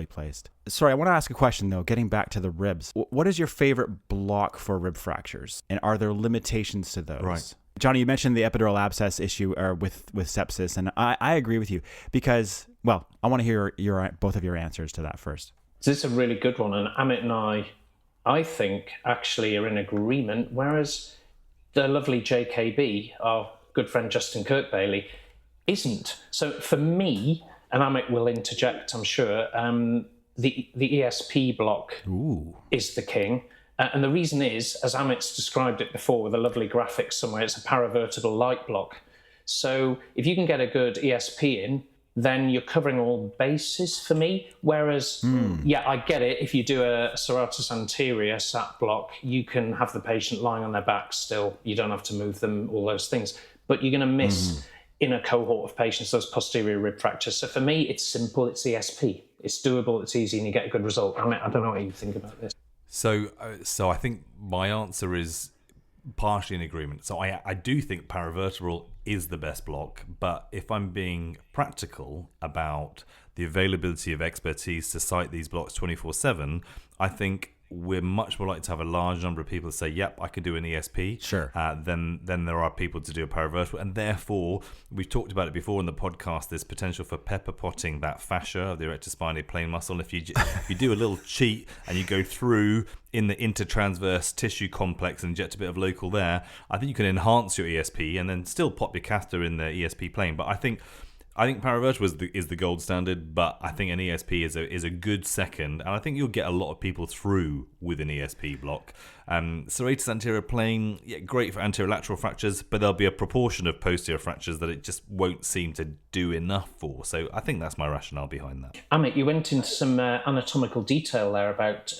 placed. Sorry, I want to ask a question though, getting back to the ribs. What is your favorite block for rib fractures? And are there limitations to those? Right. Jonny, you mentioned the epidural abscess issue with sepsis, and I agree with you because, well, I want to hear both of your answers to that first. This is a really good one, and Amit and I think, actually are in agreement, whereas the lovely JKB, our good friend Justin Kirkbailey, isn't. So for me, and Amit will interject, I'm sure, the ESP block is the king. And the reason is, as Amit's described it before with a lovely graphic somewhere, it's a paravertebral light block. So if you can get a good ESP in, then you're covering all bases for me. Whereas, yeah, I get it. If you do a serratus anterior SAT block, you can have the patient lying on their back still. You don't have to move them, all those things. But you're going to miss in a cohort of patients those posterior rib fractures. So for me, it's simple. It's ESP. It's doable. It's easy, and you get a good result. I don't know what you think about this. So I think my answer is partially in agreement. So I do think paravertebral is the best block, but if I'm being practical about the availability of expertise to site these blocks 24/7, I think we're much more likely to have a large number of people say, yep, I can do an ESP. Sure. Then there are people to do a paravertebral. And therefore, we've talked about it before in the podcast, there's potential for pepper potting that fascia of the erector spinae plane muscle. And if you do a little cheat and you go through in the intertransverse tissue complex and inject a bit of local there, I think you can enhance your ESP and then still pop your catheter in the ESP plane. But I think paravertebral is the gold standard, but I think an ESP is a good second, and I think you'll get a lot of people through with an ESP block. Serratus anterior plane, yeah, great for anterolateral fractures, but there'll be a proportion of posterior fractures that it just won't seem to do enough for. So I think that's my rationale behind that. Amit, you went into some anatomical detail there about